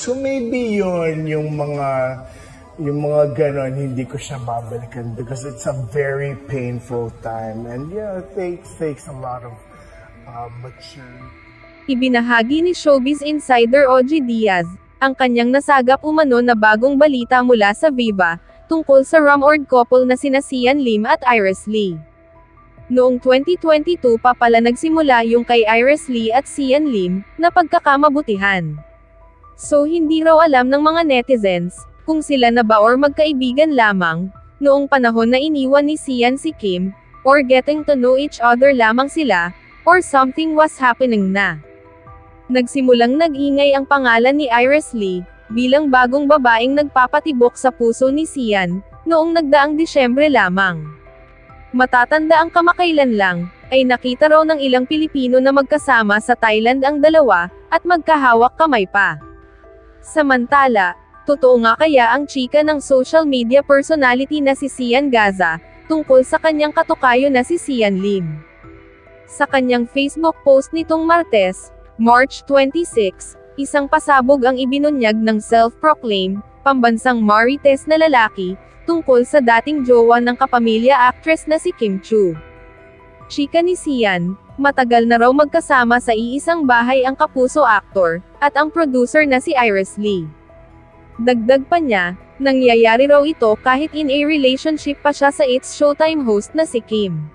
So maybe yun, yung mga ganon, hindi ko siya babalikan because it's a very painful time. And yeah, it takes a lot of maturity. Ibinahagi ni Showbiz Insider OG Diaz ang kanyang nasagap umano na bagong balita mula sa Viva, tungkol sa rumored couple na sina Sian Lim at Iris Lee. Noong 2022 pa pala nagsimula yung kay Iris Lee at Sian Lim na pagkakamabutihan. So hindi raw alam ng mga netizens kung sila na ba or magkaibigan lamang noong panahon na iniwan ni Sian si Kim, or getting to know each other lamang sila, or something was happening na. Nagsimulang nag-ingay ang pangalan ni Iris Lee bilang bagong babaeng nagpapatibok sa puso ni Sian noong nagdaang Disyembre lamang. Matatanda ang kamakailan lang, ay nakita raw ng ilang Pilipino na magkasama sa Thailand ang dalawa, at magkahawak kamay pa. Samantala, totoo nga kaya ang chika ng social media personality na si Sian Gaza, tungkol sa kanyang katukayo na si Sian Lim. Sa kanyang Facebook post nitong Martes, March 26, isang pasabog ang ibinunyag ng self-proclaimed, pambansang Marites na lalaki, tungkol sa dating jowa ng kapamilya actress na si Kim Chiu. Chika ni Sian, matagal na raw magkasama sa iisang bahay ang kapuso actor, at ang producer na si Iris Lee. Dagdag pa niya, nangyayari raw ito kahit in a relationship pa siya sa It's Showtime host na si Kim.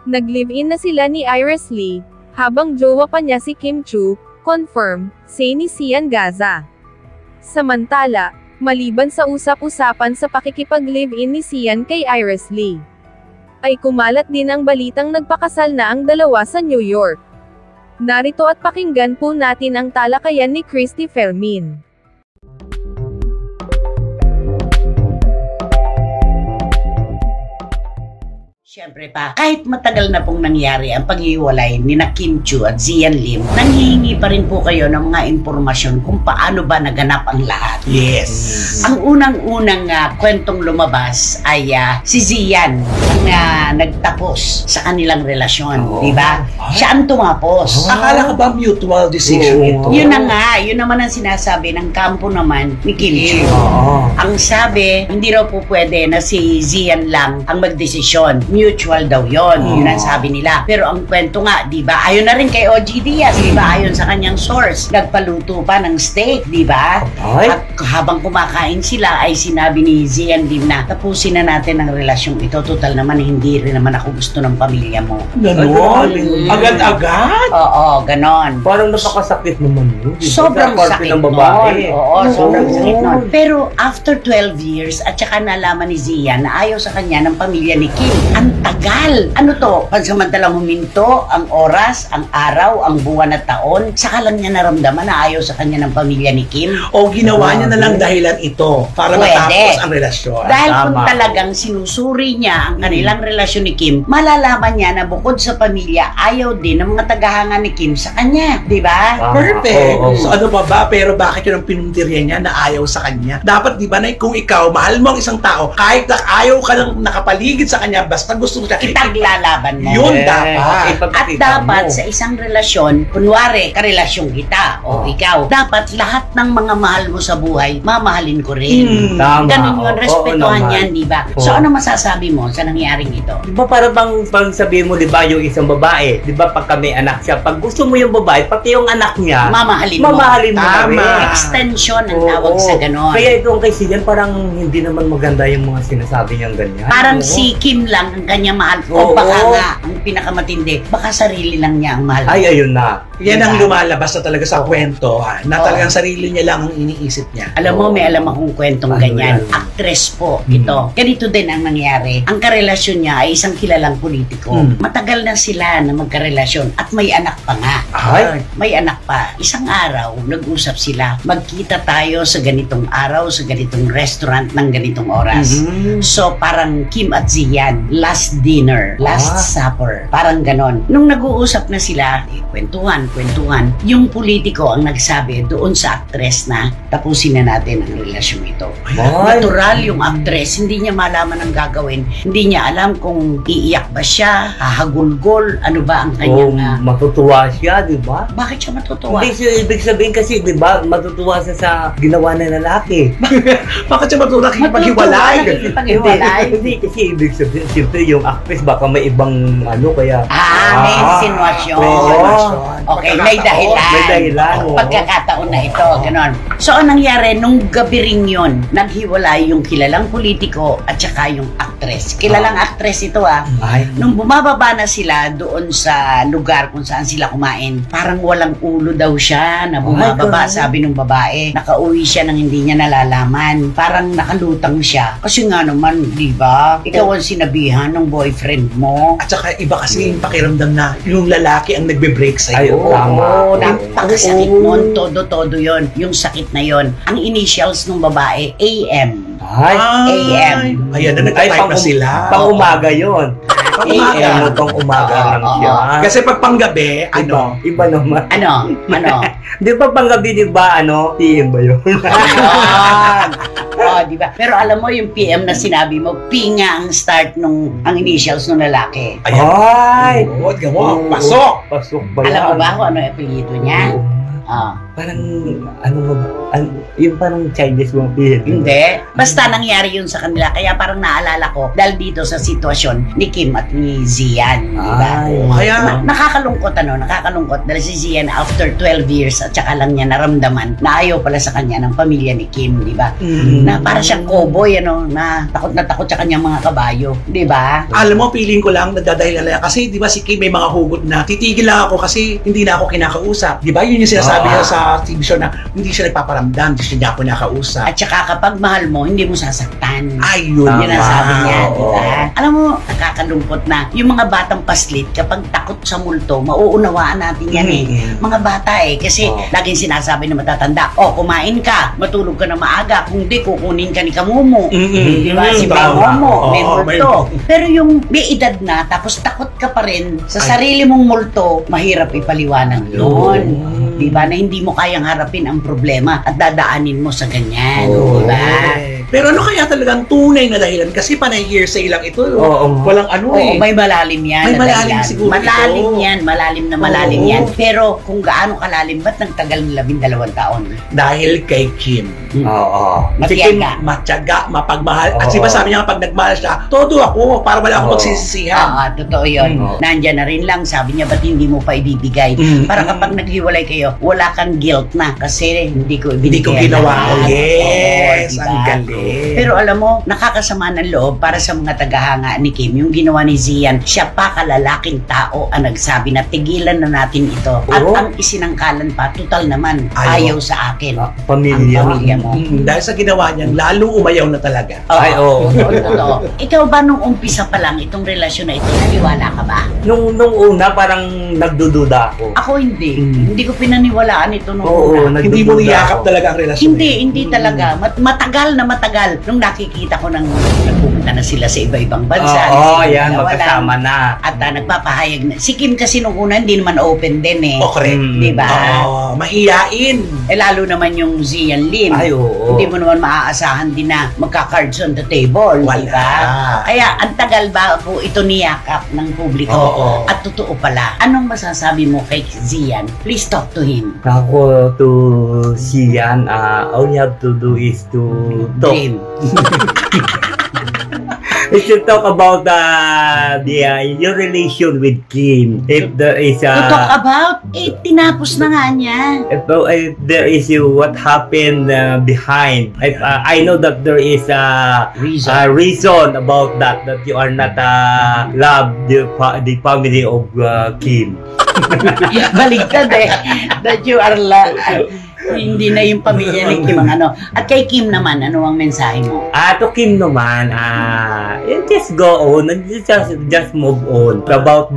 Nag-live-in na sila ni Iris Lee, habang jowa pa niya si Kim Chiu, confirm, say ni Sian Gaza. Samantala, maliban sa usap-usapan sa pakikipag-live-in ni Sian kay Iris Lee, ay kumalat din ang balitang nagpakasal na ang dalawa sa New York. Narito at pakinggan po natin ang talakayan ni Christy Fermin. Siyempre pa, kahit matagal na pong nangyari ang paghiwalay ni na Kim Chiu at Sian Lim, nanghihingi pa rin po kayo ng mga impormasyon kung paano ba naganap ang lahat. Yes! Ang unang-unang kwentong lumabas ay si Sian ang nagtapos sa kanilang relasyon, di ba? Siya ang tumapos. Akala ka ba mutual decision ito? Yun na nga, yun naman ang sinasabi ng kampo naman ni Kim Chiu. Ang sabi, hindi raw po pwede na si Sian lang ang magdesisyon. Mutual daw yon, yun ang sabi nila. Pero ang kwento nga, di ba, ayon na rin kay OG Diaz, di ba, ayon sa kanyang source, nagpaluto pa ng steak, di ba? At habang kumakain sila, ay sinabi ni Sian Lim na, tapusin na natin ang relasyong ito, total naman, hindi rin naman ako gusto ng pamilya mo. Ganon? Agad-agad? Oo, ganon. Parang napakasakit naman yun. Sobrang sakit nun. Oo, sobrang sakit nun. Pero after 12 years, at saka nalaman ni Sian na ayaw sa kanya ng pamilya ni Kim. Ang tagal! Ano to? Pagsamantalang huminto, ang oras, ang araw, ang buwan at taon, saka lang niya naramdaman na ayaw sa kanya ng pamilya ni Kim. O ginawa niya na lang dahilan ito para matapos ang relasyon. Dahil kung talagang sinusuri niya ang kanilang relasyon ni Kim, malalaman niya na bukod sa pamilya, ayaw din ng mga tagahanga ni Kim sa kanya. Di ba? Perfect! So ano ba? Pero bakit yun ang pinuntirya niya na ayaw sa kanya? Dapat di ba na kung ikaw, mahal mo ang isang tao, kahit na ayaw ka lang nakapaligid sa kanya, basta gusto mo siya, itaglalaban mo. Yun dapat. At dapat sa isang relasyon, kunwari, karelasyon kita, o ikaw, dapat lahat ng mga mahal mo sa buhay, mamahalin ko rin. Ganun yun, respetuhan yan, di ba? So ano masasabi mo sa nangyaring ito? Di ba para bang sabihin mo, di ba, yung isang babae, di ba, pagka may anak siya, pag gusto mo yung babae, pati yung anak niya, mamahalin mo. Tama. Extension ang tawag sa ganon. Kaya itong kay Sian, parang hindi naman maganda yung mga sinasabi niyang ganyan. Parang si Kim lang ang kanyang mahal. O baka nga, ang pinakamatindi, baka sarili lang niya ang mahal. Ay, ayun na. Yan ang lumalabas na talaga sa kwento, na talagang sarili niya lang ang iniisip niya. Alam mo, may alam akong kwentong ganyan. Actress po ito. Ganito din ang nangyari. Ang karelasyon niya ay isang kilalang politiko. Matagal na sila na magkarelasyon at may anak pa nga. May anak pa. Isang araw, nag-usap sila. Magkita tayo sa ganitong araw, sa ganitong restaurant ng ganitong oras. So, parang Kim at Sian, last last dinner, last supper. Parang ganon. Nung nag-uusap na sila, kwentuhan. Yung politiko ang nagsabi doon sa actress na tapusin na natin ang relasyon ito. Natural yung actress, hindi niya malaman ang gagawin. Hindi niya alam kung iiyak ba siya, hahagulgol, ano ba ang kanyang... matutuwa siya, di ba? Bakit siya matutuwa? Hindi siya ibig sabihin kasi, di ba, matutuwa siya sa ginawa ng lalaki. Bakit siya matutuwa nakikipaghiwalay? Hindi kasi ibig sabihin, siyempre yung actress baka may ibang ano kaya... may insinuasyon. Okay, may dahilan. May dahilan. Pagkakataon na ito, ganon. So, anong nangyari, nung gabi rin yun, naghiwalay yung kilalang politiko at saka yung actress. Kilalang actress ito Nung bumababa na sila doon sa lugar kung saan sila kumain, parang walang ulo daw siya na bumababa, sabi ng babae. Nakauwi siya nang hindi niya nalalaman. Parang nakalutang siya. Kasi nga naman, di ba? Ikaw ang sinabihan ng boyfriend mo. At saka iba kasi yung pakiramdam na yung lalaki ang nagbe-break sa'yo. Oo, napakasakit nun. Todo-todo yon. Yung sakit na yon. Ang initials ng babae, AM. AM. Ayan na, nagka-type na sila. Pang-umaga yun. AM. Pang-umaga lang siya. Kasi pag panggabi, Iba naman. Ano? Di ba panggabi, di ba, PM ba yun? Di ba? Pero alam mo, yung PM na sinabi mo, P nga ang start ang initials ng lalaki. Ay! Pasok! Pasok ba yan? Alam mo ba kung ano yung apelyido niya? Parang, yung parang Chinese mong film. Hindi. Basta nangyari yun sa kanila. Kaya parang naalala ko, dahil dito sa sitwasyon ni Kim at ni Zian. Diba? Kaya... Nakakalungkot dahil si Zian after 12 years at saka lang niya naramdaman na ayaw pala sa kanya ng pamilya ni Kim, di ba? Na para siyang cowboy, na takot sa kanyang mga kabayo, di ba? Alam mo, feeling ko lang nagdadahilan lang kasi di ba si Kim may mga hugot na titigil lang ako kasi hindi na ako kinakausap. Di ba? Yun yung sinasabi niya sa TV show na hindi siya nagpaparamdam, hindi siya ako nakausap. At saka kapag mahal mo, hindi mo sasaktan. Ayun. Yun ang sabi niya, di ba? Alam mo, nakakalungkot na yung mga batang paslit, kapag takot sa multo, mauunawaan natin yan Mga bata kasi laging sinasabi na matatanda, kumain ka, matulog ka na maaga, kung di, kukunin ka ni Kamumo. Di ba? Si Kamumo, may multo. Pero yung may edad na, tapos takot ka pa rin sa sarili mong multo, mahirap ipaliwanag yun. Di ba? Na hindi mo kayang harapin ang problema at dadaanin mo sa ganyan. Di ba? Pero ano kaya talagang tunay na dahilan? Kasi panay hearsay lang ito. Walang may malalim yan. May malalim siguro malalim yan. Malalim yan. Pero kung gaano kalalim, ba't nagtagal ng 12 taon? Dahil kay Kim. Matyaga, mapagmahal. At diba sabi niya pag nagmahal siya, todo ako, para wala akong magsisisihan. Totoo yun. Nandyan na rin lang, sabi niya, ba't hindi mo pa ibibigay? Para kapag naghiwalay kayo, wala kang guilt na kasi hindi ko ginawa. Yes, ang galing. Pero alam mo, nakakasama ng loob para sa mga tagahanga ni Kim, yung ginawa ni Zian, siya pa kalalaking tao ang nagsabi na tigilan na natin ito. At ang isinangkalan pa, total naman, ayaw sa akin. Pamilya mo. Dahil sa ginawa niyan, lalo umayaw na talaga. Totoo. Ikaw ba nung umpisa pa lang itong relasyon na ito, naniwala ka ba? Nung una, parang nagdududa ako. Ako hindi. Hindi ko pinaniwalaan ito nung una. Hindi mo niyakap talaga ang relasyon. Hindi talaga. Matagal nung nakikita ko nagpupunta na sila sa iba-ibang bansa. Yan, magkasama na. At nagpapahayag na. Si Kim kasi nung una, hindi naman open din correct. Diba? Mahiyain. Lalo naman yung Zian Lim. Hindi mo naman maaasahan din na magka-cards on the table. Diba? Kaya, ang tagal ba po ito niyakap ng publiko? At totoo pala. Anong masasabi mo kay Zian? Please talk to him. Ako to Zian, all you have to do is to talk. We should talk about your relation with Kim. If there is to talk about? Tinapos na nga niya. If there is what happened behind. I know that there is a reason about that you are not love the family of Kim. Baligtad that you are Hindi na yung pamilya ni Kim ang ano. At kay Kim naman, ano ang mensahe mo? To Kim naman, just go on, just move on about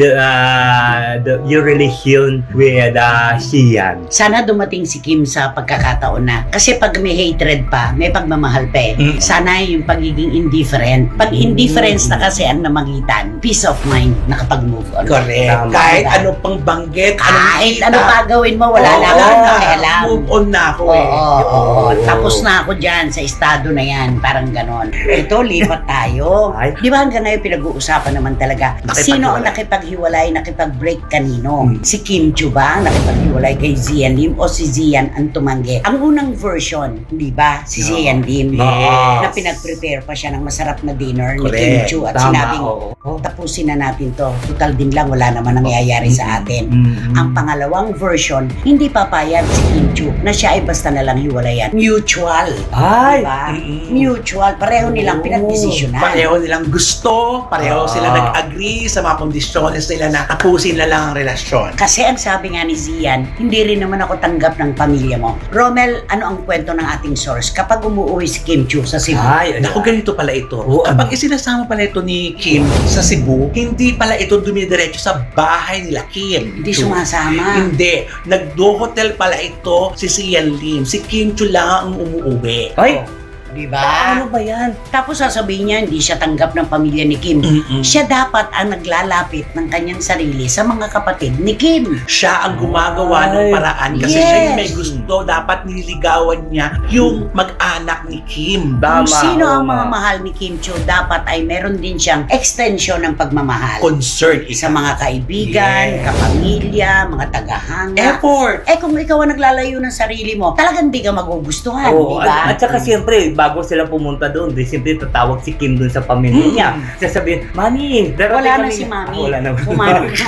your relation with Sian. Sana dumating si Kim sa pagkakataon na. Kasi pag may hatred pa, may pagmamahal pa eh. Sana yung pagiging indifferent. Pag indifference na kasi ang namagitan, peace of mind, nakapag-move on. Correct. Tama. Kahit ano pang banggit, Kahit ano pa gawin mo, wala na akong pakialam. Move on na ako Oo. Tapos na ako dyan sa estado na yan. Parang ganon. Ito, lipat tayo. Ay. Di ba hanggang ngayon pinag-uusapan naman talaga, sino ang nakipaghiwalay, nakipag-break kanino? Si Kim Chiu ba ang nakipaghiwalay kay Zian Lim o si Zian ang tumanggi? Ang unang version, di ba? Si Zian Lim. Yes. Na pinag-prepare pa siya ng masarap na dinner ni Correct. Kim Chiu at Tama, sinabing, oo. tapusin na natin to. Total din lang, wala naman nangyayari sa atin. Ang pangalawang version, hindi papayag si Kim Chiu na siya ay basta na lang hiwalayan. Mutual. Ay! Diba? Mutual. Pareho nilang pinagdesisyonan. Pareho nilang gusto, pareho sila nag-agree sa mga kondisyones nila na tapusin na lang ang relasyon. Kasi ang sabi nga ni Zian, hindi rin naman ako tanggap ng pamilya mo. Romel, ano ang kwento ng ating source? Kapag umuwi si Kim Chiu sa Cebu, Naku, ganito pala ito. Oo, Kapag isinasama pala ito ni Kim sa Cebu, hindi pala ito dumidiretso sa bahay nila Kim. hindi sumasama. Hindi. Nag-do-hotel pala ito si Sian Lim. Si Kim Chiu lang ang umuwi. Ay! Diba? Ano ba yan? Tapos sasabihin niya, hindi siya tanggap ng pamilya ni Kim. Siya dapat ang naglalapit ng kanyang sarili sa mga kapatid ni Kim. Siya ang gumagawa ng Ay. paraan kasi Yes. siya yung may gusto. Dapat nililigawan niya yung mag-anak ni Kim. Kung Tama, sino ang oo mga nga. mahal ni Kim Chiu, dapat ay meron din siyang extension ng pagmamahal. Concern Sa mga kaibigan, Yes. kapamilya, mga tagahanga. effort. Kung ikaw ang naglalayo ng sarili mo, talagang di ka magugustuhan, Oo, di ba? at saka siyempre, bago sila pumunta doon, di siyempre tatawag si Kim doon sa pamilya niya. Sasabihin, Mami, darating Wala na kami." si Mami. Wala na. Pumanaw na.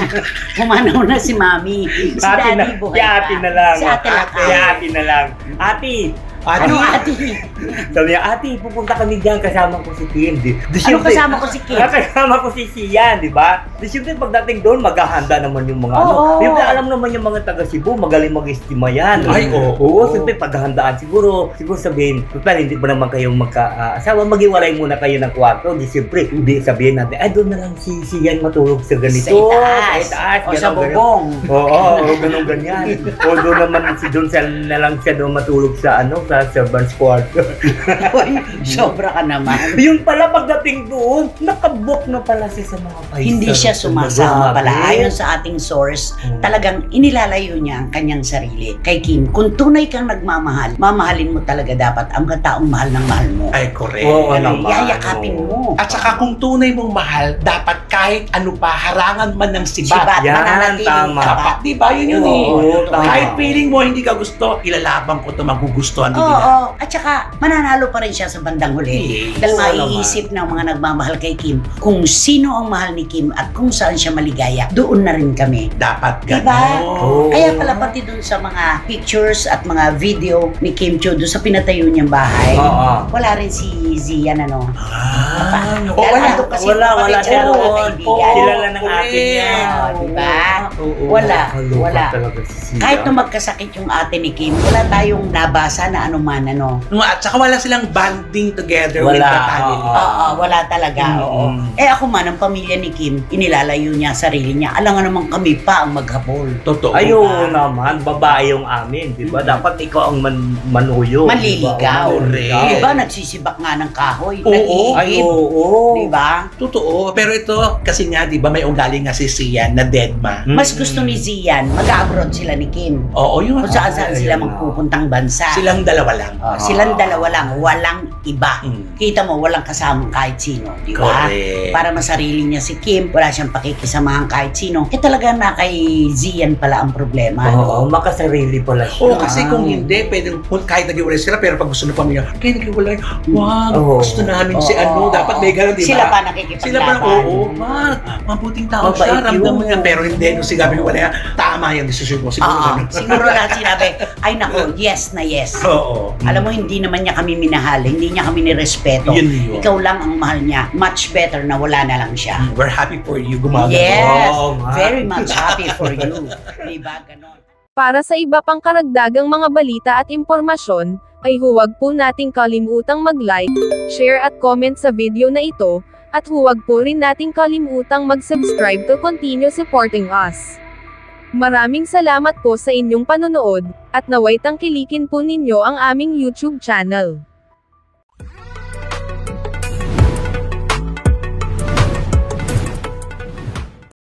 Pumanaw na si Mami. Si Ate na, Daddy buhay si ate pa. na lang. Si ate lang. Si ate na lang. Ate, Ano ate? sabi niya, ate, pupunta kami diyan, kasama ko si Kim. Ano kasama ko si Kim? Kasama ko si Sian, di ba? Di siyempre pagdating doon, maghahanda naman yung mga Oo. Siyempre, alam naman yung mga taga Cebu, magaling mag-estima yan. Ay, oo. Oo, siyempre, paghahandaan siguro sabihin, total, hindi pa naman kayong magka-asawa, maghiwalay muna kayo ng kwarto. Di siyempre, hindi sabihin natin, doon na lang si Sian matulog sa ganito. Sa itaas. O sa ganon, ganon. bubong. Oo, ganun ganyan. O doon naman si John na lang siya doon matulog sa sa servant's quarter. Uy, sobra ka naman. Yung pala pagdating doon, nakabook na pala siya sa mga paisa. Hindi siya sumasama pala. Ayon sa ating source, Hmm. talagang inilalayo niya ang kanyang sarili kay Kim. Kung tunay kang nagmamahal, mamahalin mo talaga dapat ang taong mahal ng mahal mo. Ay, correct. Oo Ano, naman. yayakapin mo. At saka kung tunay mong mahal, dapat kahit ano pa, harangan man ng sibat. Sibat, Yan, mananatiling tama. tapat. Di ba? Yun eh. Oo, tama. Kahit feeling mo hindi ka gusto, ilalaban ko to, magugustuhan din Oo, nila. at saka mananalo pa rin siya sa bandang huli. Yes. Dahil Oo maiisip ng mga nagmamahal kay Kim kung sino ang mahal ni Kim at kung saan siya maligaya, doon na rin kami. Dapat Diba? gano'n. Oo. Kaya pala pati dun sa mga pictures at mga video ni Kim Chiu doon sa pinatayo niyang bahay, Oo. wala rin si Zian ano. Oo, Dahil wala. andun kasi Wala, yung wala kapatid siya niya, mga doon. kaibigan. Sila lang ng Correct. ate niya. Diba? Oo. Wala, Nakaloka wala. talaga si Sian. Kahit nung magkasakit yung ate ni Kim, wala tayong nabasa na anuman ano. At saka wala silang banding together Wala, with the family. Oo, wala talaga. Oo. Ako man, ang pamilya ni Kim, inilalayo niya ang sarili niya. Alangan naman kami pa ang maghabol. Totoo. Ayun naman, babae yung amin, di ba? Dapat ikaw ang manuyo. Manliligaw. Correct. Diba, nagsisibak nga ng kahoy. Oo. Ay, Nag-iigib. oo. Diba? Totoo. Pero ito, kasi nga, di ba, may ugali nga si Sian na deadma. Mas gusto ni Zian, mag-abroad sila ni Kim. Oo, yun. Kung saan sila ayun. magpupuntang bansa. Silang dalawa lang. Silang dalawa lang, walang iba. Mm. Kita mo, walang kasamang kahit sino, di ba? Correct. Para masarili niya si Kim, wala siyang pakikisamahan kahit sino. Talaga na kay Zian pala ang problema. Oo, makasarili pala siya. Oo, kasi kung hindi, pwedeng kahit nag-iwalay sila, pero pag gusto ng pamilya, kaya nag-iwalay, wag, Oo. gusto namin si Oo. dapat may gano'n, di ba? Sila pa nakikipaglaban. Sila pa, oo, wag, mabuting tao Mabait siya, ramdam mo yun. yan. Pero hindi, nung sinabi ko wala, tama yung desisyon mo, siguro Oo, ganun. siguro lahat sinabi, ay nako, yes na yes. Oo. Alam mo, hindi naman niya kami minahal, hindi niya kami nirespeto. Yun yun. Ikaw lang ang mahal niya. Much better na wala na lang siya. We're happy for you, gumagano. Yes, Oo, nga. very much happy for you. Diba, ganon. Para sa iba pang karagdagang mga balita at impormasyon, ay huwag po nating kalimutang mag-like, share at comment sa video na ito, at huwag po rin nating kalimutang mag-subscribe to continue supporting us. Maraming salamat po sa inyong panonood, at naway tangkilikin po ninyo ang aming YouTube channel.